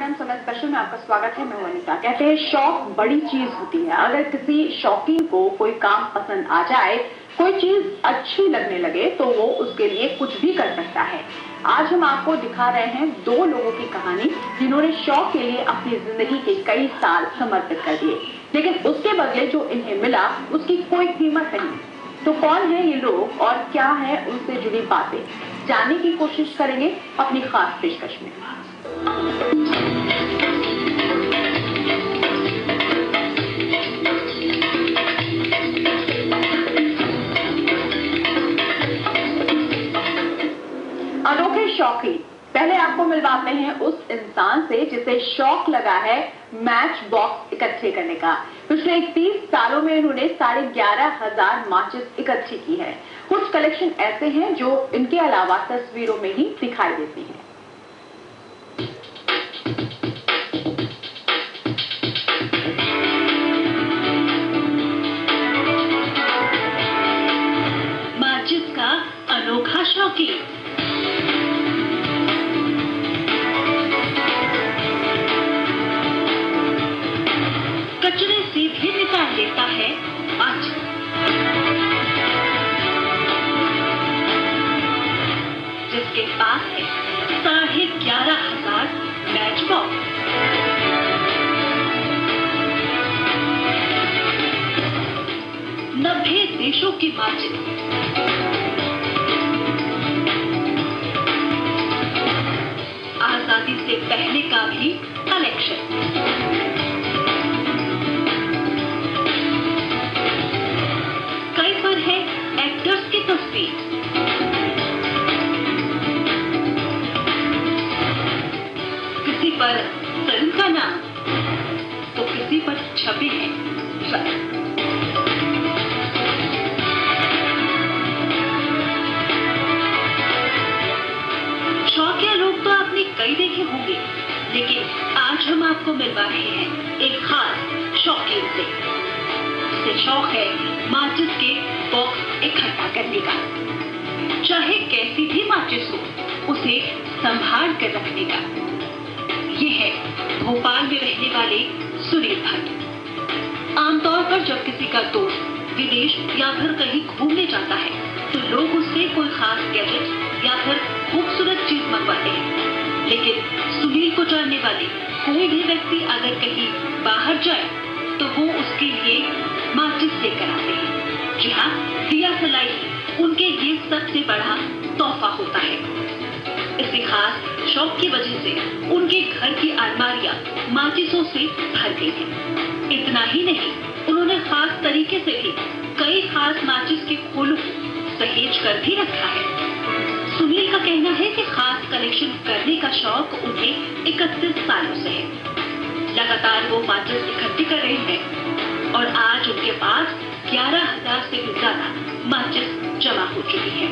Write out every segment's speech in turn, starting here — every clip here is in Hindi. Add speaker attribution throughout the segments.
Speaker 1: कार्यक्रम समय स्पेशल में आपका स्वागत है। मैं वनिता। कहते हैं शौक बड़ी चीज होती है। अगर किसी शौकीन को कोई काम पसंद आ जाए, कोई चीज अच्छी लगने लगे, तो वो उसके लिए कुछ भी कर सकता है। आज हम आपको दिखा रहे हैं दो लोगों की कहानी जिन्होंने शौक के लिए अपनी जिंदगी के कई साल समर्पित कर दिए, लेकिन उसके बदले जो इन्हें मिला उसकी कोई कीमत नहीं। तो कौन है ये लोग और क्या है उनसे जुड़ी बातें, जानने की कोशिश करेंगे अपनी खास पेशकश में। अनोखे शौकीन, पहले आपको मिलवाते हैं उस इंसान से जिसे शौक लगा है मैच बॉक्स इकट्ठे करने का। पिछले 30 सालों में इन्होंने 11,500 माचिस इकट्ठी की है। कुछ कलेक्शन ऐसे हैं जो इनके अलावा तस्वीरों में ही दिखाई देती हैं।
Speaker 2: माचिस का अनोखा शौकीन। कचरे से भी निकाल लेता है माचिस। जिसके पास है 11,500 मैच बॉक्स। नब्बे देशों की माचिस। आजादी से पहले का भी कलेक्शन। है एक्टर्स की तस्वीर। किसी पर फिल्म का नाम तो किसी पर छपे हैं सर। शौकिया लोग तो आपने कई देखे होंगे, लेकिन आज हम आपको मिलवा रहे हैं एक खास शौकीन से। जिसे शौक है माचिस के बॉक्स इकट्ठा करने का। चाहे कैसी भी माचिस हो, उसे संभाल कर रखने का। ये है भोपाल में रहने वाले सुनील भट्ट। आमतौर पर जब किसी का दोस्त विदेश या फिर कहीं घूमने जाता है, तो लोग उससे कोई खास गैजेट या फिर खूबसूरत चीज मंगवाते हैं। लेकिन सुनील को जानने वाले कोई भी व्यक्ति अगर कहीं बाहर जाए, तो वो उसके लिए माचिस लेकर आते हैं। जी हाँ, दिया सलाई उनके लिए सबसे बड़ा तोहफा होता है। इसी खास शौक की वजह से उनके घर की अलमारियां माचिसों से भर गई हैं। इतना ही नहीं, उन्होंने खास तरीके से भी कई खास माचिस के खोलों को सहेज कर भी रखा है। सुनील का कहना है कि खास कलेक्शन करने का शौक उन्हें 31 सालों से है। लगातार वो माचिस इकट्ठी कर रहे हैं और आज उनके पास 11,000 से भी ज्यादा माचिस जमा हो चुकी है।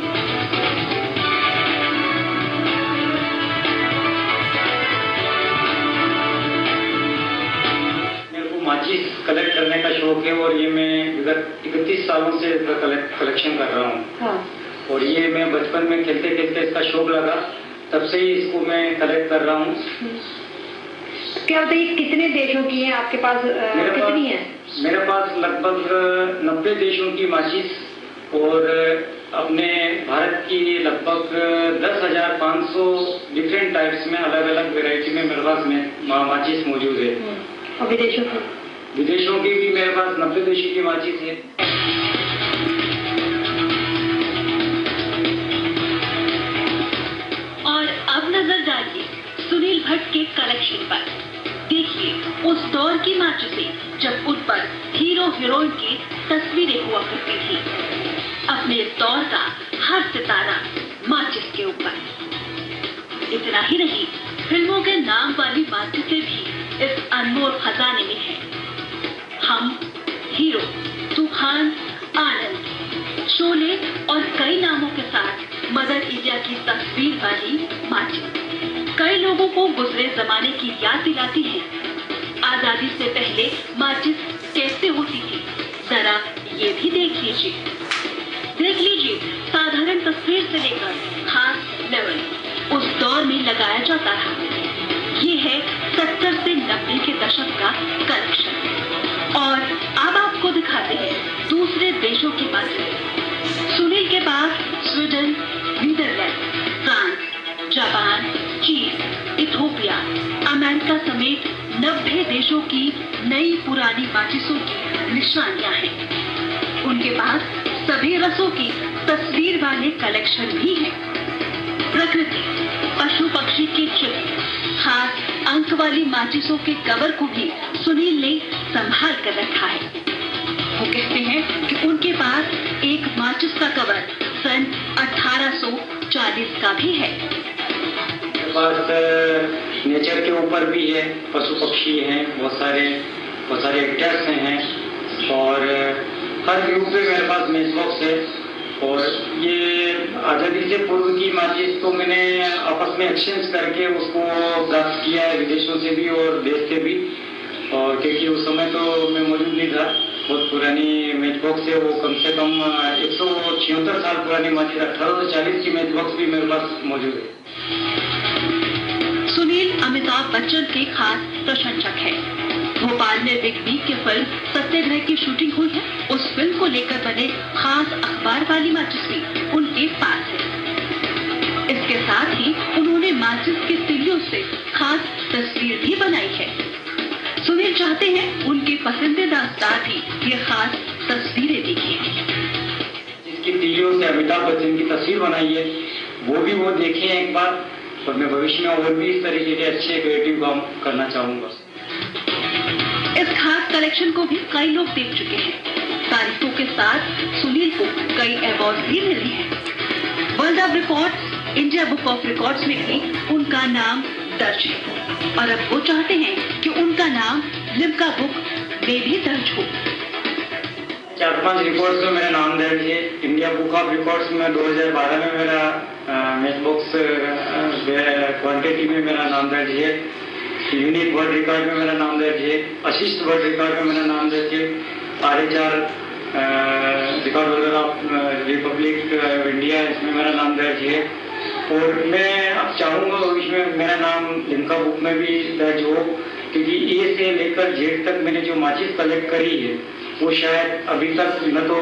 Speaker 3: मेरे को माचिस कलेक्ट करने का शौक है और ये मैं विगत 31 सालों से कलेक्शन कर रहा हूँ। हाँ। और ये मैं बचपन में खेलते खेलते इसका शौक लगा, तब से ही इसको मैं कलेक्ट कर रहा हूँ।
Speaker 1: क्या बताइए, कितने देशों की है आपके पास? कितनी है?
Speaker 3: मेरे पास लगभग 90 देशों की माचिस और अपने भारत की लगभग 10,500 डिफरेंट टाइप्स में अलग अलग वैरायटी में मेरे पास में माचिस मौजूद है।
Speaker 1: और विदेशों की भी मेरे पास 90 देशों की माचिस है।
Speaker 2: और अब नजर डालिए सुनील भट्ट के कलेक्शन पर। देखिए उस दौर की माचिसें जब उन पर हीरो हीरोइन की तस्वीरें हुआ करती थी। अपने इस दौर का हर सितारा माचिस के ऊपर। इतना ही नहीं, फिल्मों के नाम वाली माचिसें भी इस अनमोल खजाने में हैं। हम, हीरो, तूफान, आनंद, शोले और कई नामों के साथ मदर इंडिया की तस्वीर वाली माचिस कई लोगों को गुजरे जमाने की याद दिलाती है। आजादी से पहले माचिस कैसे होती थी, जरा ये भी देख लीजिए। साधारण तस्वीर से लेकर खास लेवल उस दौर में लगाया जाता था। ये है 70 से 90 के दशक का कलेक्शन। और अब आपको दिखाते हैं दूसरे देशों की माचिस। सुनील के पास स्वीडन, नीदरलैंड, फ्रांस, जापान, चीन, इथोपिया, अमेरिका समेत 90 देशों की नई पुरानी माचिसों की निशानियां हैं। उनके पास सभी रसों की तस्वीर वाले कलेक्शन भी हैं। प्रकृति, पशु पक्षी के चित्र, खास अंक वाली माचिसों के कवर को भी सुनील ने संभाल कर रखा है। वो कहते हैं कि उनके पास एक माचिस का कवर सन 1840 का भी है।
Speaker 3: मेरे पास नेचर के ऊपर भी है, पशु पक्षी हैं, बहुत सारे एक्टर्स हैं और हर ग्रुप पे मेरे पास मैच बॉक्स है। और ये आज़ादी से पूर्व की माचिस तो मैंने आपस में एक्सचेंज करके उसको प्राप्त किया है, विदेशों से भी और देश से भी। और क्योंकि उस समय तो मैं मौजूद नहीं था, बहुत पुरानी मैच बॉक्स है, वो कम से कम 176 साल पुरानी माचिस 1840 की मैच बॉक्स भी मेरे पास मौजूद है।
Speaker 2: सुनील अमिताभ बच्चन के खास प्रशंसक है। भोपाल में बिग बी की फिल्म सत्याग्रह की शूटिंग हुई है। उस फिल्म को लेकर बने खास अखबार वाली माचिस भी उनके पास है। इसके साथ ही उन्होंने माचिस के तिलियों से खास तस्वीर भी बनाई है। सुनील चाहते हैं उनके पसंदीदा साथ ही ये खास तस्वीरें दिखें।
Speaker 3: जिसकी तिलियों से अमिताभ बच्चन की तस्वीर बनाई है वो देखें एक बार। और मैं भविष्य में और भी इस तरीके के अच्छे क्रिएटिव काम करना चाहूंगा।
Speaker 2: इस खास कलेक्शन को भी कई लोग देख चुके हैं। तारीफों के साथ सुनील को कई अवार्ड भी मिले हैं। World of records, India book of records में भी उनका नाम दर्ज है और अब वो चाहते हैं कि उनका नाम लिम्का बुक में भी दर्ज हो।
Speaker 3: 4-5 रिकॉर्ड्स में मेरा नाम दर्ज है। इंडिया बुक ऑफ रिकॉर्ड्स में 2012 में मेरा मैच बॉक्स क्वांटिटी में मेरा नाम दर्ज है। यूनिक वर्ल्ड रिकॉर्ड में मेरा नाम दर्ज है। अशिष्ट वर्ल्ड रिकॉर्ड में मेरा नाम दर्ज है। RHR record holder of Republic India, इसमें मेरा नाम दर्ज है। और मैं अब चाहूँगा भविष्य में मेरा नाम लिम्का बुक में भी दर्ज हो, क्योंकि ए से लेकर जेड तक मैंने जो माचिस कलेक्ट करी है वो शायद अभी तक न तो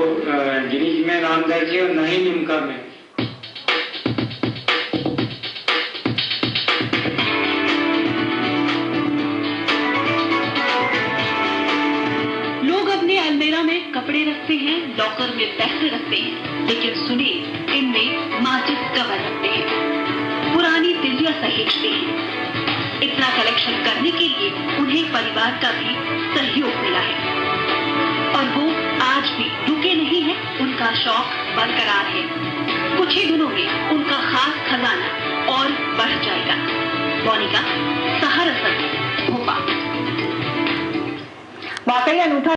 Speaker 3: गिनीज में नाम दर्ज है और न ही लिम्का में।
Speaker 2: लोग अपने अलमीरा में कपड़े रखते हैं, लॉकर में पैसे रखते हैं, लेकिन सुनील इनमें माचिस कवर रखते हैं, पुरानी तिलियां सहेजते हैं। इतना कलेक्शन करने के लिए उन्हें परिवार का भी सहयोग मिला है और वो आज भी रुके नहीं हैं। उनका शौक बरकरार है। कुछ ही दिनों में उनका खास खजाना और बढ़ जाएगा। मोनिका, सहारा, भोपाल।
Speaker 1: वाकई अनूठा